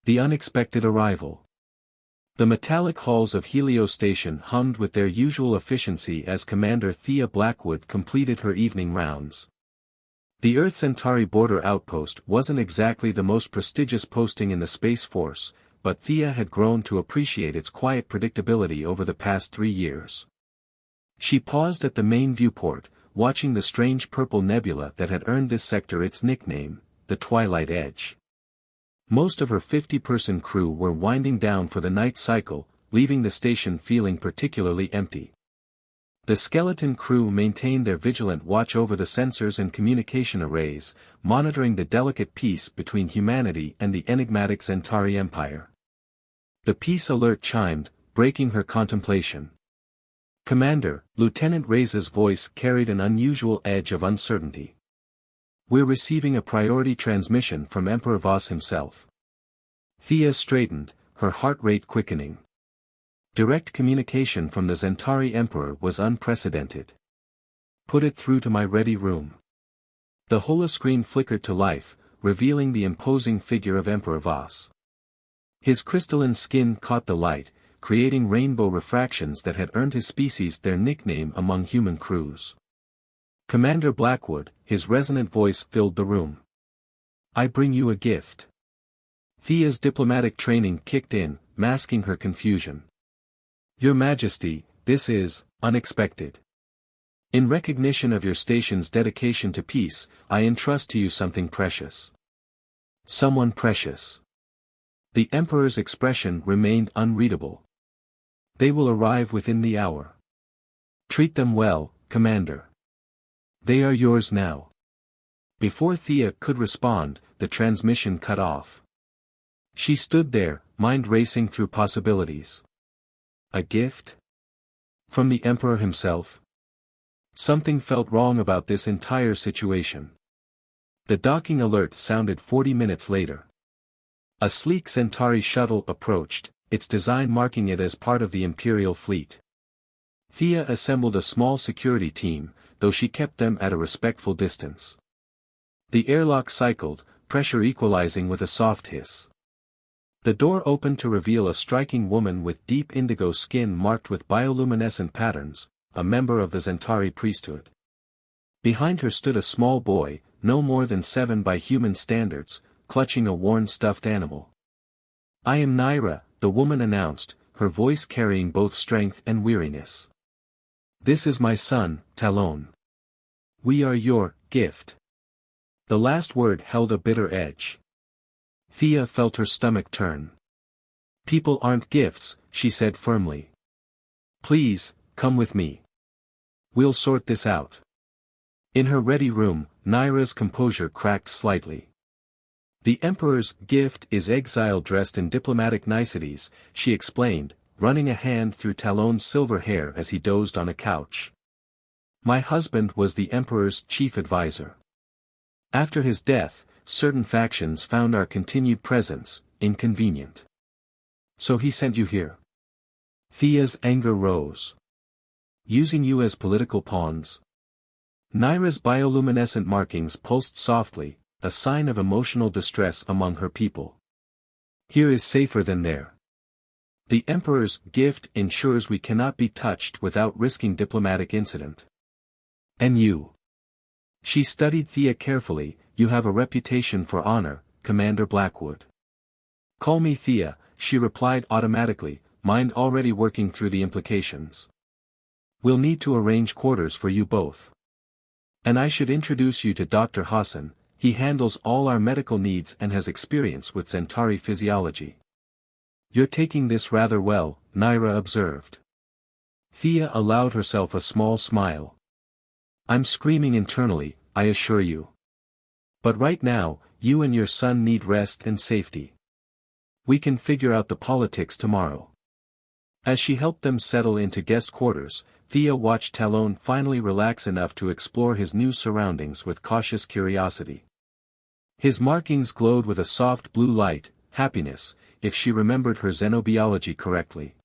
The unexpected arrival. The metallic halls of Helio Station hummed with their usual efficiency as Commander Thea Blackwood completed her evening rounds. The Earth Centauri border outpost wasn't exactly the most prestigious posting in the Space Force, but Thea had grown to appreciate its quiet predictability over the past 3 years. She paused at the main viewport, watching the strange purple nebula that had earned this sector its nickname, the Twilight Edge. Most of her 50-person crew were winding down for the night cycle, leaving the station feeling particularly empty. The skeleton crew maintained their vigilant watch over the sensors and communication arrays, monitoring the delicate peace between humanity and the enigmatic Centauri Empire. The peace alert chimed, breaking her contemplation. "Commander," Lieutenant Reyes' voice carried an unusual edge of uncertainty. "We're receiving a priority transmission from Emperor Voss himself." Thea straightened, her heart rate quickening. Direct communication from the Centauri Emperor was unprecedented. "Put it through to my ready room." The holoscreen flickered to life, revealing the imposing figure of Emperor Voss. His crystalline skin caught the light, creating rainbow refractions that had earned his species their nickname among human crews. "Commander Blackwood," his resonant voice filled the room. "I bring you a gift." Thea's diplomatic training kicked in, masking her confusion. "Your Majesty, this is unexpected. In recognition of your station's dedication to peace, I entrust to you something precious." "Someone precious." The Emperor's expression remained unreadable. "They will arrive within the hour. Treat them well, Commander. They are yours now." Before Thea could respond, the transmission cut off. She stood there, mind racing through possibilities. A gift? From the Emperor himself? Something felt wrong about this entire situation. The docking alert sounded 40 minutes later. A sleek Centauri shuttle approached, its design marking it as part of the Imperial fleet. Thea assembled a small security team, though she kept them at a respectful distance. The airlock cycled, pressure equalizing with a soft hiss. The door opened to reveal a striking woman with deep indigo skin marked with bioluminescent patterns, a member of the Centauri priesthood. Behind her stood a small boy, no more than 7 by human standards, clutching a worn stuffed animal. "I am Naira," the woman announced, her voice carrying both strength and weariness. "This is my son, Talon. We are your gift." The last word held a bitter edge. Thea felt her stomach turn. "People aren't gifts," she said firmly. "Please, come with me. We'll sort this out." In her ready room, Naira's composure cracked slightly. "The Emperor's gift is exile dressed in diplomatic niceties," she explained, running a hand through Talon's silver hair as he dozed on a couch. "My husband was the Emperor's chief advisor. After his death, certain factions found our continued presence inconvenient. So he sent you here." Thea's anger rose. "Using you as political pawns?" Naira's bioluminescent markings pulsed softly, a sign of emotional distress among her people. "Here is safer than there. The Emperor's gift ensures we cannot be touched without risking diplomatic incident. And you?" She studied Thea carefully. "You have a reputation for honor, Commander Blackwood." "Call me Thea," she replied automatically, mind already working through the implications. "We'll need to arrange quarters for you both. And I should introduce you to Dr. Hassan. He handles all our medical needs and has experience with Centauri physiology." "You're taking this rather well," Naira observed. Thea allowed herself a small smile. "I'm screaming internally, I assure you. But right now, you and your son need rest and safety. We can figure out the politics tomorrow." As she helped them settle into guest quarters, Thea watched Talon finally relax enough to explore his new surroundings with cautious curiosity. His markings glowed with a soft blue light, happiness, if she remembered her xenobiology correctly.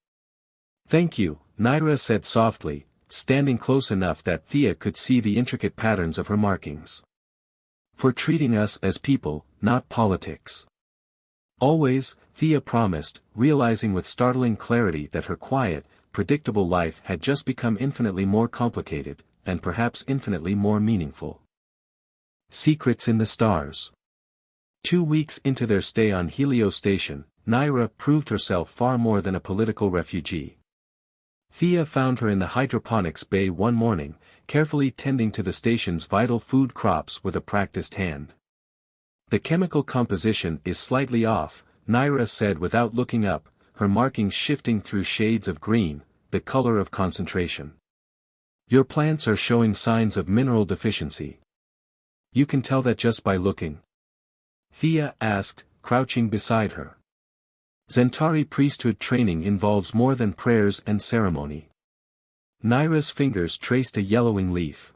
"Thank you," Naira said softly, standing close enough that Thea could see the intricate patterns of her markings. "For treating us as people, not politics." Always, Thea promised, realizing with startling clarity that her quiet, predictable life had just become infinitely more complicated, and perhaps infinitely more meaningful. Secrets in the Stars. 2 weeks into their stay on Helio Station, Naira proved herself far more than a political refugee. Thea found her in the hydroponics bay one morning, carefully tending to the station's vital food crops with a practiced hand. "The chemical composition is slightly off," Naira said without looking up, her markings shifting through shades of green, the color of concentration. "Your plants are showing signs of mineral deficiency." "You can tell that just by looking?" Thea asked, crouching beside her. "Zentari priesthood training involves more than prayers and ceremony." Naira's fingers traced a yellowing leaf.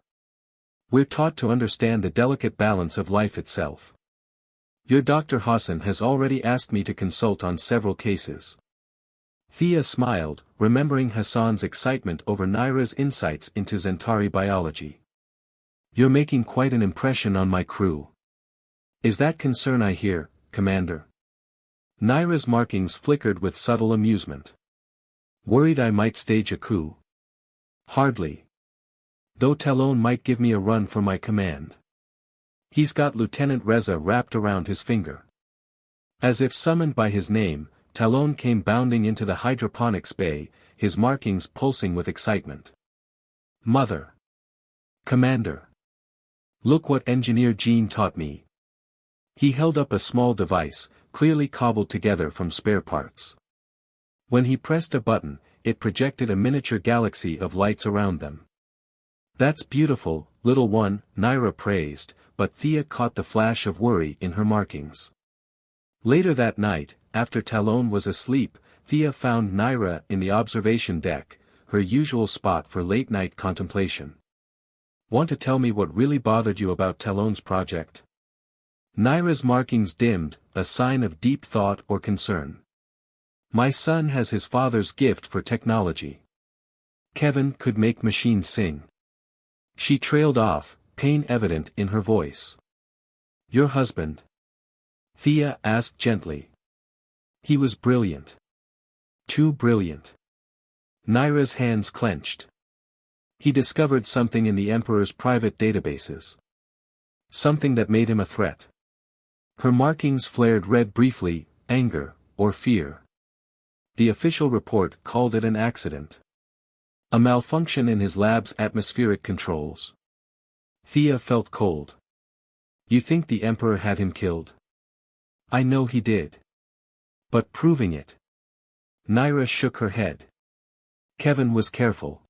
"We're taught to understand the delicate balance of life itself. Your Dr. Hassan has already asked me to consult on several cases." Thea smiled, remembering Hassan's excitement over Naira's insights into Zentari biology. "You're making quite an impression on my crew." "Is that concern I hear, Commander?" Naira's markings flickered with subtle amusement. "Worried I might stage a coup?" "Hardly. Though Talon might give me a run for my command. He's got Lieutenant Reza wrapped around his finger." As if summoned by his name, Talon came bounding into the hydroponics bay, his markings pulsing with excitement. "Mother! Commander! Look what Engineer Jean taught me." He held up a small device, clearly cobbled together from spare parts. When he pressed a button, it projected a miniature galaxy of lights around them. "That's beautiful, little one," Naira praised, but Thea caught the flash of worry in her markings. Later that night, after Talon was asleep, Thea found Naira in the observation deck, her usual spot for late-night contemplation. "Want to tell me what really bothered you about Talon's project?" Naira's markings dimmed, a sign of deep thought or concern. "My son has his father's gift for technology. Kevin could make machines sing." She trailed off, pain evident in her voice. "Your husband?" Thea asked gently. "He was brilliant. Too brilliant." Naira's hands clenched. "He discovered something in the Emperor's private databases. Something that made him a threat." Her markings flared red briefly, anger, or fear. "The official report called it an accident. A malfunction in his lab's atmospheric controls." Thea felt cold. "You think the Emperor had him killed?" "I know he did. But proving it?" Naira shook her head. "Kevin was careful.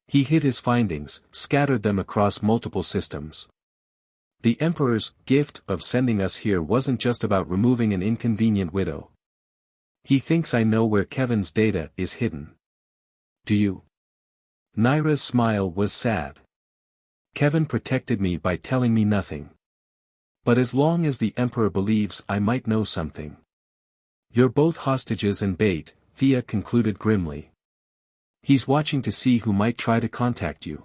He hid his findings, scattered them across multiple systems. The Emperor's gift of sending us here wasn't just about removing an inconvenient widow. He thinks I know where Kevin's data is hidden." "Do you?" Naira's smile was sad. "Kevin protected me by telling me nothing. But as long as the Emperor believes I might know something." "You're both hostages and bait," Thea concluded grimly. "He's watching to see who might try to contact you.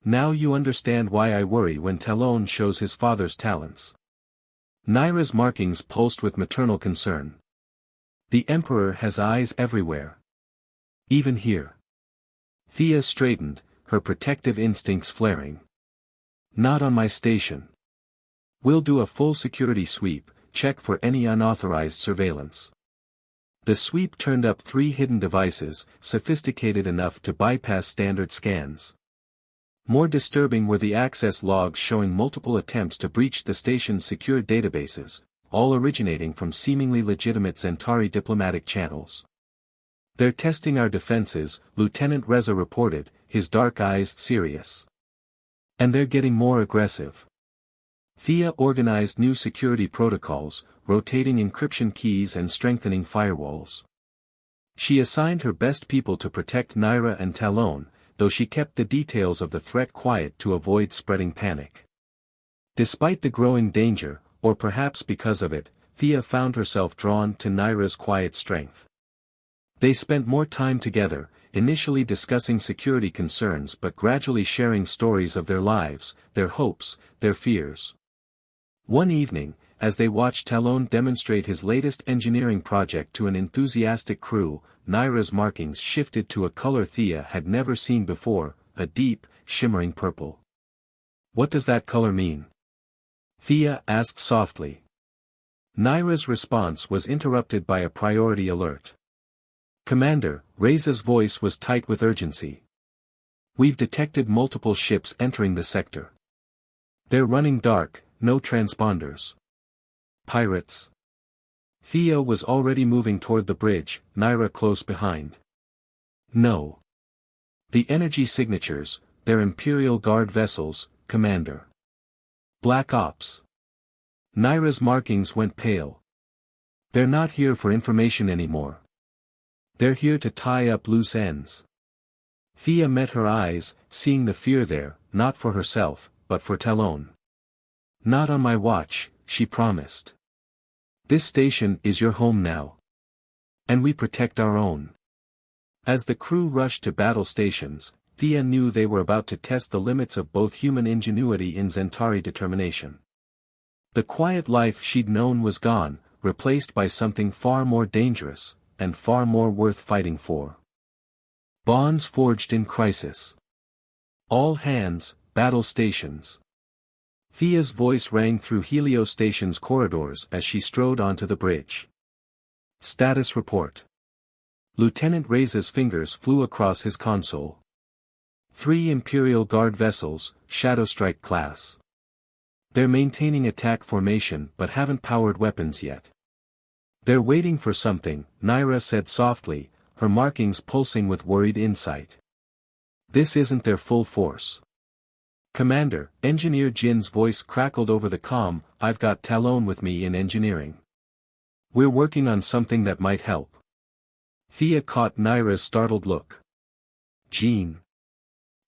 Now you understand why I worry when Talon shows his father's talents." Naira's markings pulsed with maternal concern. "The Emperor has eyes everywhere. Even here." Thea straightened, her protective instincts flaring. "Not on my station. We'll do a full security sweep, check for any unauthorized surveillance." The sweep turned up 3 hidden devices, sophisticated enough to bypass standard scans. More disturbing were the access logs showing multiple attempts to breach the station's secure databases, all originating from seemingly legitimate Zentari diplomatic channels. "They're testing our defenses," Lieutenant Reza reported, his dark eyes serious. "And they're getting more aggressive." Thea organized new security protocols, rotating encryption keys and strengthening firewalls. She assigned her best people to protect Naira and Talon, though she kept the details of the threat quiet to avoid spreading panic. Despite the growing danger, or perhaps because of it, Thea found herself drawn to Naira's quiet strength. They spent more time together, initially discussing security concerns but gradually sharing stories of their lives, their hopes, their fears. One evening, as they watched Talon demonstrate his latest engineering project to an enthusiastic crew, Naira's markings shifted to a color Thea had never seen before, a deep, shimmering purple. "What does that color mean?" Thea asked softly. Naira's response was interrupted by a priority alert. "Commander," Reza's voice was tight with urgency. "We've detected multiple ships entering the sector. They're running dark, no transponders. Pirates." Thea was already moving toward the bridge, Naira close behind. "No. The energy signatures, they're Imperial Guard vessels, Commander. Black Ops." Naira's markings went pale. "They're not here for information anymore. They're here to tie up loose ends." Thea met her eyes, seeing the fear there, not for herself, but for Talon. "Not on my watch," she promised. "This station is your home now. And we protect our own." As the crew rushed to battle stations, Thea knew they were about to test the limits of both human ingenuity and Zentari determination. The quiet life she'd known was gone, replaced by something far more dangerous, and far more worth fighting for. Bonds forged in crisis. All hands, battle stations. Thea's voice rang through Helio Station's corridors as she strode onto the bridge. "Status report." Lieutenant Reza's fingers flew across his console. 3 Imperial Guard vessels, Shadowstrike class. They're maintaining attack formation but haven't powered weapons yet. "They're waiting for something," Naira said softly, her markings pulsing with worried insight. "This isn't their full force." "Commander," Engineer Jin's voice crackled over the comm, "I've got Talon with me in engineering. We're working on something that might help." Thea caught Naira's startled look. "Jin.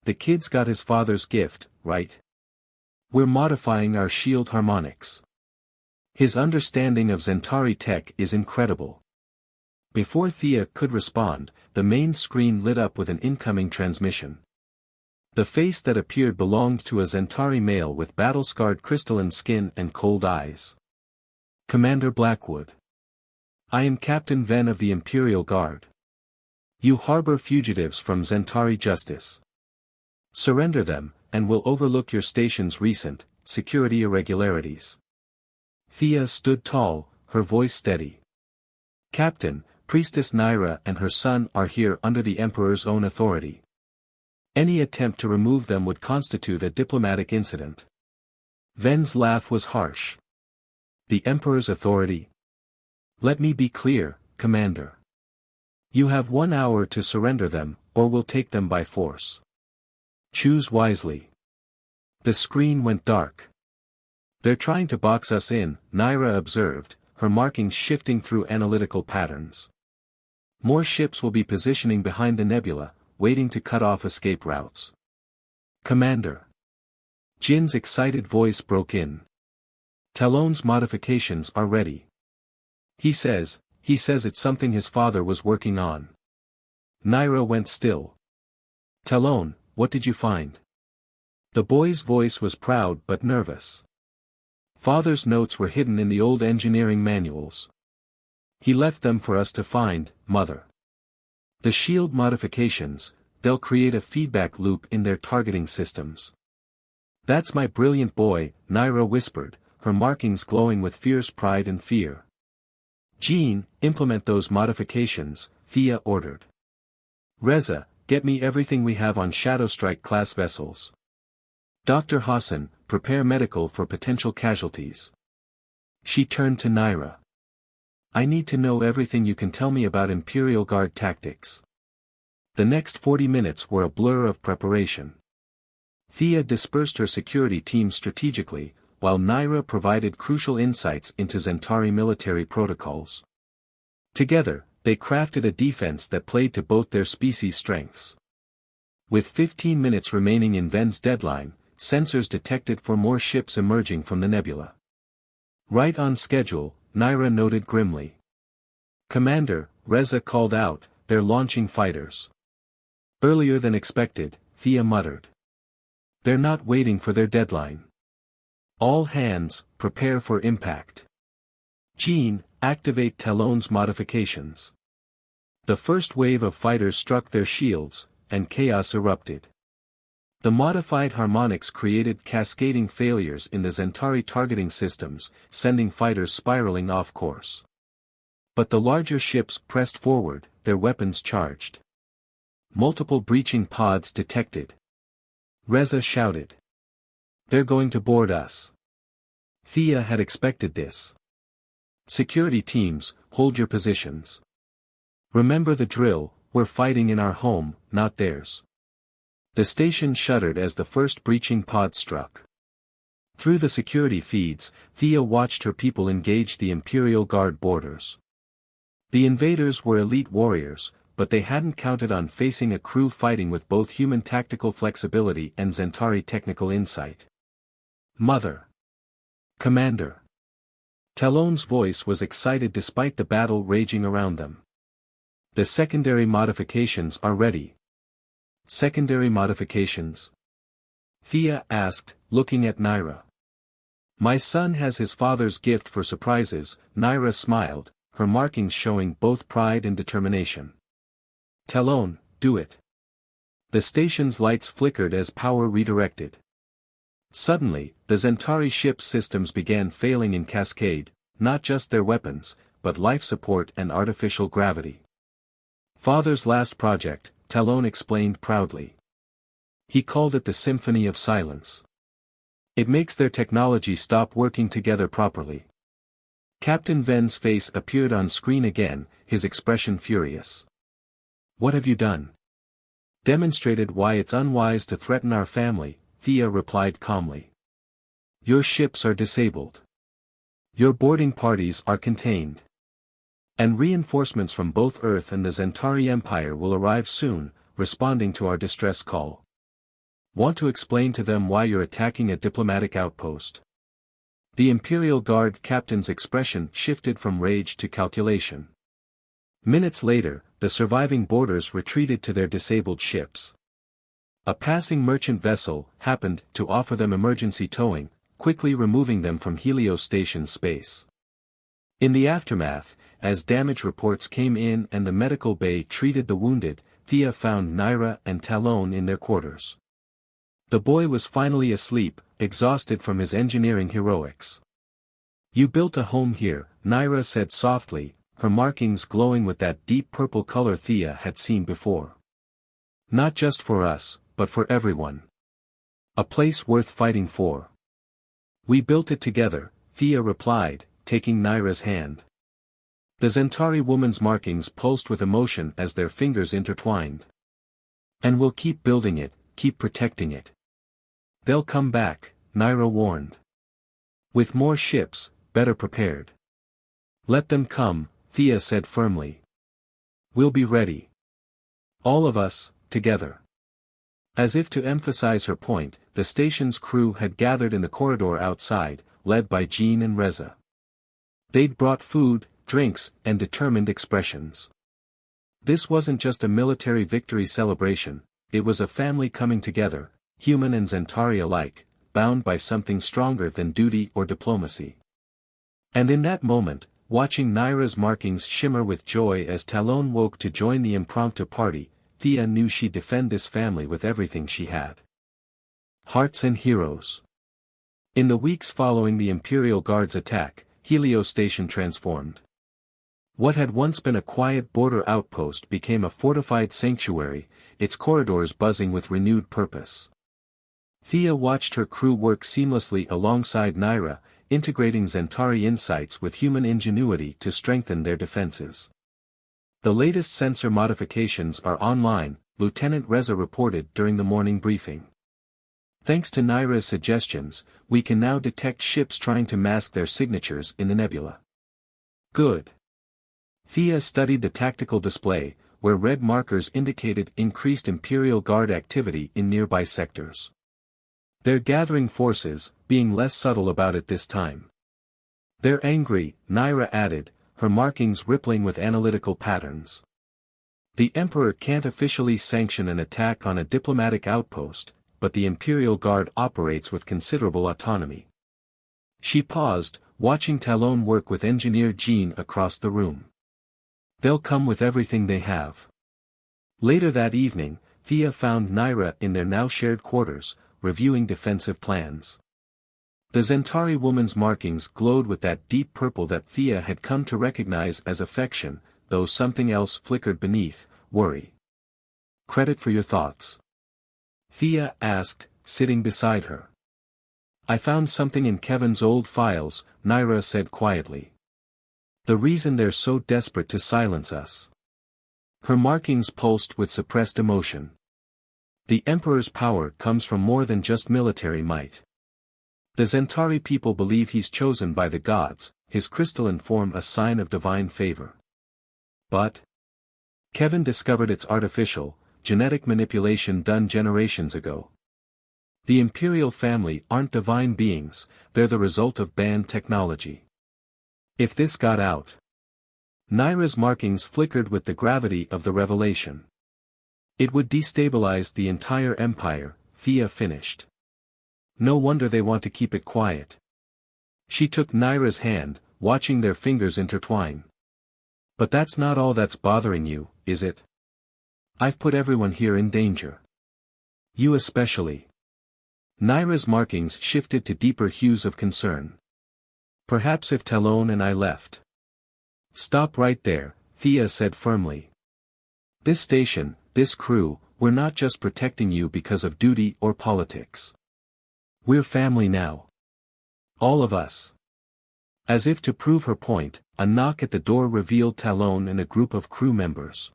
The kid's got his father's gift, right? We're modifying our shield harmonics. His understanding of Zentari tech is incredible." Before Thea could respond, the main screen lit up with an incoming transmission. The face that appeared belonged to a Zentari male with battle-scarred crystalline skin and cold eyes. "Commander Blackwood. I am Captain Ven of the Imperial Guard. You harbor fugitives from Zentari justice. Surrender them, and we'll overlook your station's recent security irregularities." Thea stood tall, her voice steady. "Captain, Priestess Naira and her son are here under the Emperor's own authority. Any attempt to remove them would constitute a diplomatic incident." Ven's laugh was harsh. "The Emperor's authority? Let me be clear, Commander. You have 1 hour to surrender them, or we'll take them by force. Choose wisely." The screen went dark. "They're trying to box us in," Naira observed, her markings shifting through analytical patterns. "More ships will be positioning behind the nebula, waiting to cut off escape routes." "Commander." Jin's excited voice broke in. "Talon's modifications are ready. He says it's something his father was working on." Naira went still. "Talon, what did you find?" The boy's voice was proud but nervous. "Father's notes were hidden in the old engineering manuals. He left them for us to find, Mother. The shield modifications, they'll create a feedback loop in their targeting systems." "That's my brilliant boy," Naira whispered, her markings glowing with fierce pride and fear. "Jin, implement those modifications," Thea ordered. "Reza, get me everything we have on Shadowstrike-class vessels. Dr. Hassan, prepare medical for potential casualties." She turned to Naira. "I need to know everything you can tell me about Imperial Guard tactics." The next 40 minutes were a blur of preparation. Thea dispersed her security team strategically, while Naira provided crucial insights into Zentari military protocols. Together, they crafted a defense that played to both their species' strengths. With 15 minutes remaining in Ven's deadline, sensors detected 4 more ships emerging from the nebula. "Right on schedule," Naira noted grimly. "Commander," Reza called out, "they're launching fighters." "Earlier than expected," Thea muttered. "They're not waiting for their deadline." All hands, prepare for impact. Jean, activate Talon's modifications. The first wave of fighters struck their shields, and chaos erupted. The modified harmonics created cascading failures in the Zentari targeting systems, sending fighters spiraling off course. But the larger ships pressed forward, their weapons charged. Multiple breaching pods detected. Reza shouted. "They're going to board us." Thea had expected this. "Security teams, hold your positions. Remember the drill, we're fighting in our home, not theirs." The station shuddered as the first breaching pod struck. Through the security feeds, Thea watched her people engage the Imperial Guard boarders. The invaders were elite warriors, but they hadn't counted on facing a crew fighting with both human tactical flexibility and Zentari technical insight. "Mother! Commander!" Talon's voice was excited despite the battle raging around them. "The secondary modifications are ready." "Secondary modifications?" Thea asked, looking at Naira. "My son has his father's gift for surprises," Naira smiled, her markings showing both pride and determination. "Talon, do it." The station's lights flickered as power redirected. Suddenly, the Zentari ship's systems began failing in cascade, not just their weapons, but life support and artificial gravity. "Father's last project," Talon explained proudly. He called it the Symphony of Silence. "It makes their technology stop working together properly." Captain Ven's face appeared on screen again, his expression furious. "What have you done?" "Demonstrated why it's unwise to threaten our family," Thea replied calmly. "Your ships are disabled. Your boarding parties are contained. And reinforcements from both Earth and the Zentari Empire will arrive soon, responding to our distress call. Want to explain to them why you're attacking a diplomatic outpost?" The Imperial Guard captain's expression shifted from rage to calculation. Minutes later, the surviving boarders retreated to their disabled ships. A passing merchant vessel happened to offer them emergency towing, quickly removing them from Helios Station's space. In the aftermath, as damage reports came in and the medical bay treated the wounded, Thea found Naira and Talon in their quarters. The boy was finally asleep, exhausted from his engineering heroics. "You built a home here," Naira said softly, her markings glowing with that deep purple color Thea had seen before. "Not just for us, but for everyone. A place worth fighting for." "We built it together," Thea replied, taking Naira's hand. The Zentari woman's markings pulsed with emotion as their fingers intertwined. "And we'll keep building it, keep protecting it." "They'll come back," Naira warned. "With more ships, better prepared." "Let them come," Thea said firmly. "We'll be ready. All of us, together." As if to emphasize her point, the station's crew had gathered in the corridor outside, led by Jean and Reza. They'd brought food, drinks, and determined expressions. This wasn't just a military victory celebration, it was a family coming together, human and Zentari alike, bound by something stronger than duty or diplomacy. And in that moment, watching Naira's markings shimmer with joy as Talon woke to join the impromptu party, Thea knew she'd defend this family with everything she had. Hearts and heroes. In the weeks following the Imperial Guard's attack, Helios Station transformed. What had once been a quiet border outpost became a fortified sanctuary, its corridors buzzing with renewed purpose. Thea watched her crew work seamlessly alongside Naira, integrating Zentari insights with human ingenuity to strengthen their defenses. "The latest sensor modifications are online," Lieutenant Reza reported during the morning briefing. "Thanks to Naira's suggestions, we can now detect ships trying to mask their signatures in the nebula." "Good." Thea studied the tactical display, where red markers indicated increased Imperial Guard activity in nearby sectors. "They're gathering forces, being less subtle about it this time." "They're angry," Naira added, her markings rippling with analytical patterns. "The Emperor can't officially sanction an attack on a diplomatic outpost, but the Imperial Guard operates with considerable autonomy. She paused, watching Talon work with Engineer Jean across the room. They'll come with everything they have. Later that evening, Thea found Naira in their now shared quarters, reviewing defensive plans. The Zentari woman's markings glowed with that deep purple that Thea had come to recognize as affection, though something else flickered beneath, worry. Credit for your thoughts? Thea asked, sitting beside her. I found something in Kevin's old files, Naira said quietly. The reason they're so desperate to silence us. Her markings pulsed with suppressed emotion. The Emperor's power comes from more than just military might. The Zentari people believe he's chosen by the gods, his crystalline form a sign of divine favor. But Kevin discovered it's artificial, genetic manipulation done generations ago. The Imperial family aren't divine beings, they're the result of banned technology. If this got out. Naira's markings flickered with the gravity of the revelation. It would destabilize the entire empire, Thea finished. No wonder they want to keep it quiet. She took Naira's hand, watching their fingers intertwine. But that's not all that's bothering you, is it? I've put everyone here in danger. You especially. Naira's markings shifted to deeper hues of concern. Perhaps if Talon and I left. Stop right there, Thea said firmly. This station, this crew, we're not just protecting you because of duty or politics. We're family now. All of us. As if to prove her point, a knock at the door revealed Talon and a group of crew members.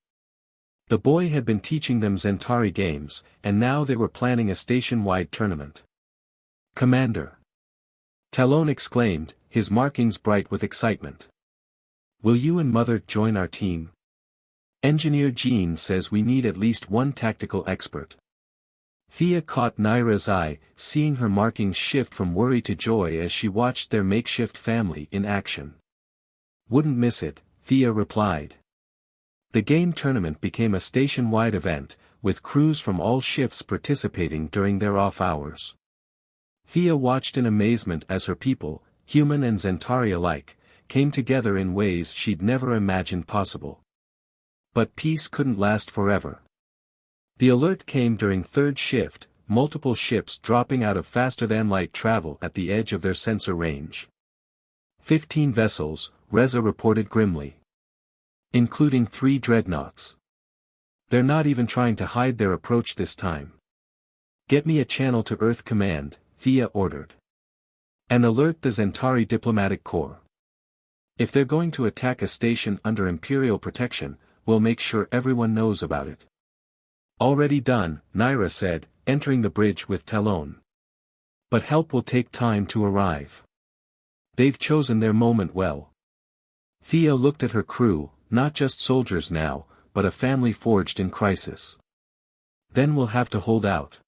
The boy had been teaching them Zentari games, and now they were planning a station-wide tournament. Commander! Talon exclaimed, his markings bright with excitement. Will you and Mother join our team? Engineer Jean says we need at least one tactical expert. Thea caught Naira's eye, seeing her markings shift from worry to joy as she watched their makeshift family in action. Wouldn't miss it, Thea replied. The game tournament became a station-wide event, with crews from all shifts participating during their off hours. Thea watched in amazement as her people, human and Zentari alike, came together in ways she'd never imagined possible. But peace couldn't last forever. The alert came during third shift, multiple ships dropping out of faster-than-light travel at the edge of their sensor range. 15 vessels, Reza reported grimly. Including 3 dreadnoughts. They're not even trying to hide their approach this time. Get me a channel to Earth Command, Thea ordered. And alert the Zentari Diplomatic Corps. If they're going to attack a station under Imperial protection, we'll make sure everyone knows about it. Already done, Naira said, entering the bridge with Talon. But help will take time to arrive. They've chosen their moment well. Thea looked at her crew, not just soldiers now, but a family forged in crisis. Then we'll have to hold out.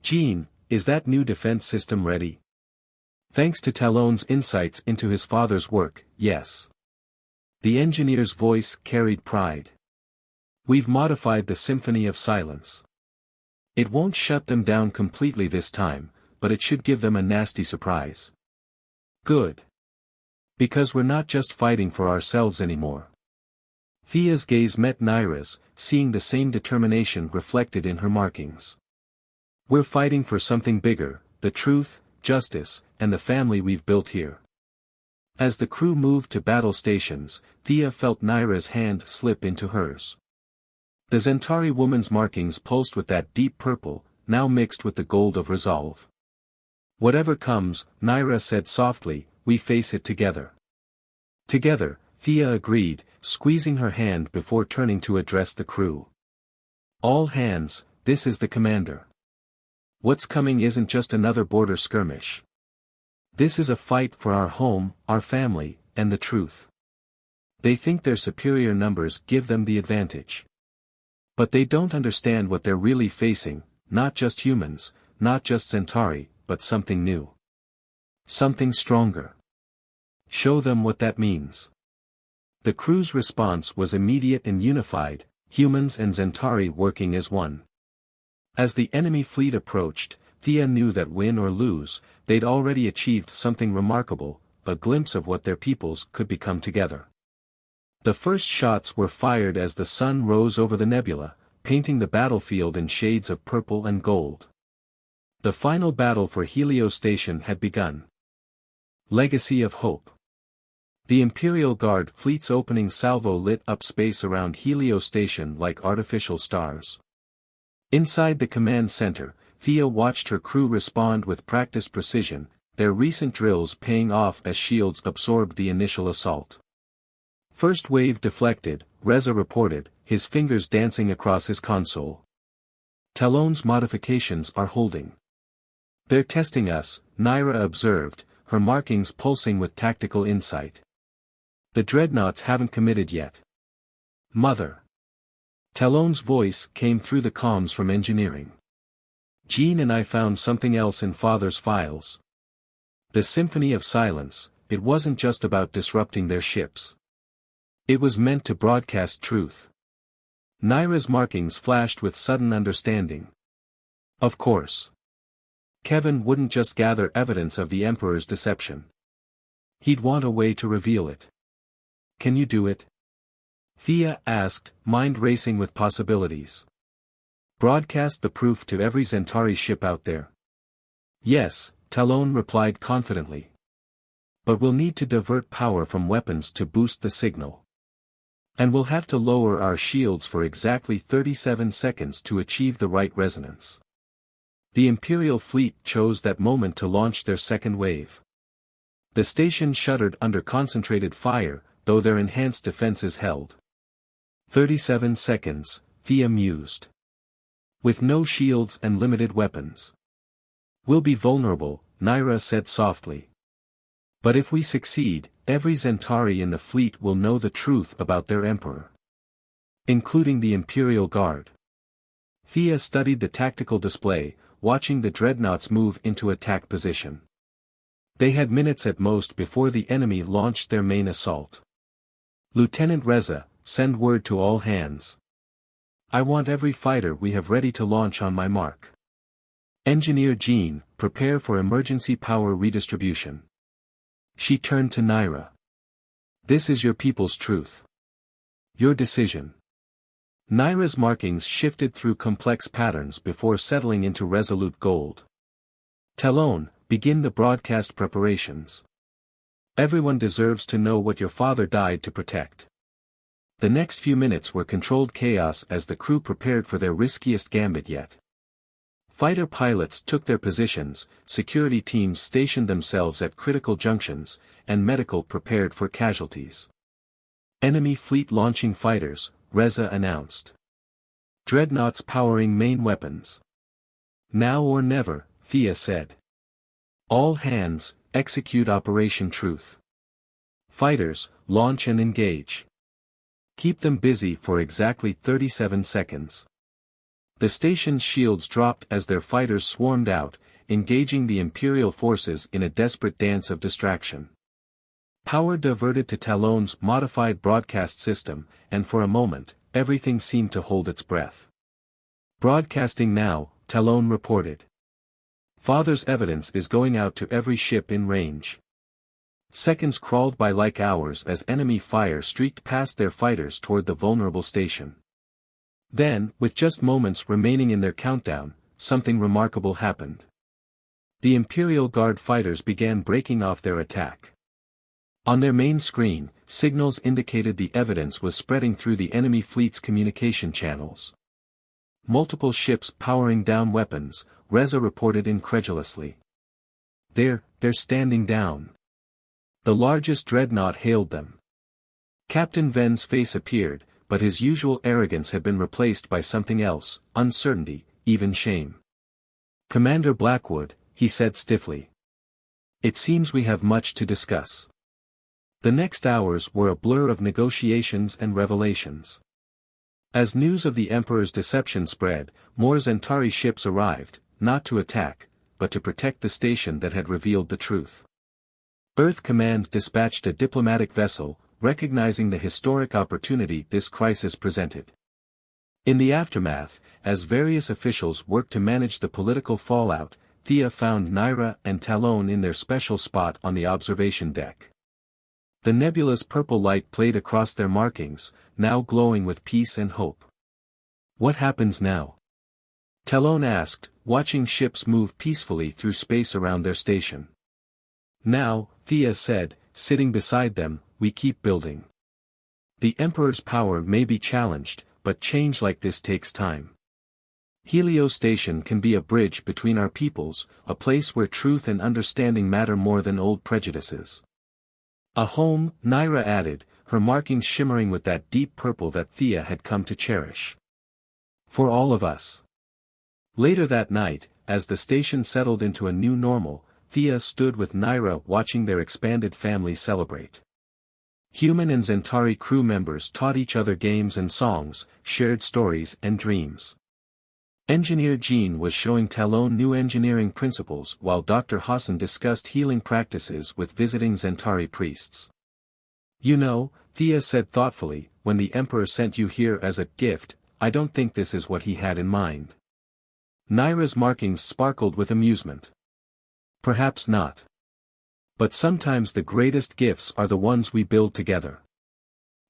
Jean, is that new defense system ready? Thanks to Talon's insights into his father's work, yes. The engineer's voice carried pride. We've modified the Symphony of Silence. It won't shut them down completely this time, but it should give them a nasty surprise. Good. Because we're not just fighting for ourselves anymore. Thea's gaze met Naira's, seeing the same determination reflected in her markings. We're fighting for something bigger, the truth, justice, and the family we've built here. As the crew moved to battle stations, Thea felt Naira's hand slip into hers. The Zentari woman's markings pulsed with that deep purple, now mixed with the gold of resolve. Whatever comes, Naira said softly, we face it together. Together, Thea agreed, squeezing her hand before turning to address the crew. All hands, this is the commander. What's coming isn't just another border skirmish. This is a fight for our home, our family, and the truth. They think their superior numbers give them the advantage. But they don't understand what they're really facing, not just humans, not just Zentari, but something new. Something stronger. Show them what that means. The crew's response was immediate and unified, humans and Zentari working as one. As the enemy fleet approached, Thea knew that win or lose, they'd already achieved something remarkable, a glimpse of what their peoples could become together. The first shots were fired as the sun rose over the nebula, painting the battlefield in shades of purple and gold. The final battle for Helio Station had begun. Legacy of Hope. The Imperial Guard fleet's opening salvo lit up space around Helio Station like artificial stars. Inside the command center, Thea watched her crew respond with practiced precision, their recent drills paying off as shields absorbed the initial assault. First wave deflected, Reza reported, his fingers dancing across his console. Talon's modifications are holding. They're testing us, Naira observed, her markings pulsing with tactical insight. The dreadnoughts haven't committed yet. Mother. Talon's voice came through the comms from engineering. Jean and I found something else in Father's files. The Symphony of Silence, it wasn't just about disrupting their ships. It was meant to broadcast truth. Naira's markings flashed with sudden understanding. Of course. Kevin wouldn't just gather evidence of the Emperor's deception. He'd want a way to reveal it. Can you do it? Thea asked, mind racing with possibilities. Broadcast the proof to every Centauri ship out there. Yes, Talon replied confidently. But we'll need to divert power from weapons to boost the signal. And we'll have to lower our shields for exactly 37 seconds to achieve the right resonance. The Imperial fleet chose that moment to launch their second wave. The station shuddered under concentrated fire, though their enhanced defenses held. 37 seconds, Thea mused. With no shields and limited weapons. We'll be vulnerable, Naira said softly. But if we succeed, every Centauri in the fleet will know the truth about their Emperor. Including the Imperial Guard. Thea studied the tactical display, watching the dreadnoughts move into attack position. They had minutes at most before the enemy launched their main assault. Lieutenant Reza, send word to all hands. I want every fighter we have ready to launch on my mark. Engineer Jean, prepare for emergency power redistribution. She turned to Naira. This is your people's truth. Your decision. Naira's markings shifted through complex patterns before settling into resolute gold. Talon, begin the broadcast preparations. Everyone deserves to know what your father died to protect. The next few minutes were controlled chaos as the crew prepared for their riskiest gambit yet. Fighter pilots took their positions, security teams stationed themselves at critical junctions, and medical prepared for casualties. Enemy fleet launching fighters, Reza announced. Dreadnoughts powering main weapons. Now or never, Thea said. All hands, execute Operation Truth. Fighters, launch and engage. Keep them busy for exactly 37 seconds. The station's shields dropped as their fighters swarmed out, engaging the Imperial forces in a desperate dance of distraction. Power diverted to Talon's modified broadcast system, and for a moment, everything seemed to hold its breath. Broadcasting now, Talon reported. Father's evidence is going out to every ship in range. Seconds crawled by like hours as enemy fire streaked past their fighters toward the vulnerable station. Then, with just moments remaining in their countdown, something remarkable happened. The Imperial Guard fighters began breaking off their attack. On their main screen, signals indicated the evidence was spreading through the enemy fleet's communication channels. Multiple ships powering down weapons, Reza reported incredulously. They're standing down. The largest dreadnought hailed them. Captain Ven's face appeared, but his usual arrogance had been replaced by something else, uncertainty, even shame. Commander Blackwood, he said stiffly. It seems we have much to discuss. The next hours were a blur of negotiations and revelations. As news of the Emperor's deception spread, more Centauri ships arrived, not to attack, but to protect the station that had revealed the truth. Earth Command dispatched a diplomatic vessel, recognizing the historic opportunity this crisis presented. In the aftermath, as various officials worked to manage the political fallout, Thea found Naira and Talon in their special spot on the observation deck. The nebula's purple light played across their markings, now glowing with peace and hope. "What happens now?" Talon asked, watching ships move peacefully through space around their station. "Now," Thea said, sitting beside them, "we keep building. The Emperor's power may be challenged, but change like this takes time. Helio Station can be a bridge between our peoples, a place where truth and understanding matter more than old prejudices." "A home," Naira added, her markings shimmering with that deep purple that Thea had come to cherish. "For all of us." Later that night, as the station settled into a new normal, Thea stood with Naira watching their expanded family celebrate. Human and Centauri crew members taught each other games and songs, shared stories and dreams. Engineer Jean was showing Talon new engineering principles while Dr. Hassan discussed healing practices with visiting Centauri priests. "You know," Thea said thoughtfully, "when the Emperor sent you here as a gift, I don't think this is what he had in mind." Naira's markings sparkled with amusement. "Perhaps not. But sometimes the greatest gifts are the ones we build together."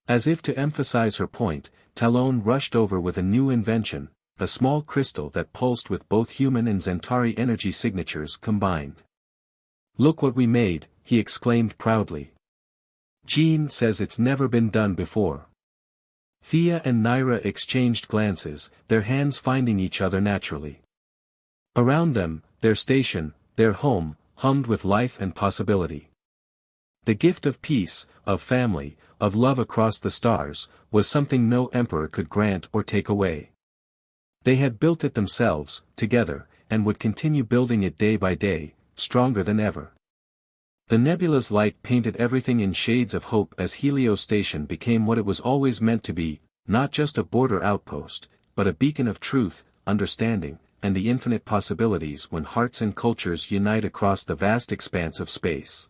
As if to emphasize her point, Talon rushed over with a new invention, a small crystal that pulsed with both human and Centauri energy signatures combined. "Look what we made," he exclaimed proudly. "Jean says it's never been done before." Thea and Naira exchanged glances, their hands finding each other naturally. Around them, their station, their home, hummed with life and possibility. The gift of peace, of family, of love across the stars, was something no emperor could grant or take away. They had built it themselves, together, and would continue building it day by day, stronger than ever. The nebula's light painted everything in shades of hope as Helio Station became what it was always meant to be, not just a border outpost, but a beacon of truth, understanding, and the infinite possibilities when hearts and cultures unite across the vast expanse of space.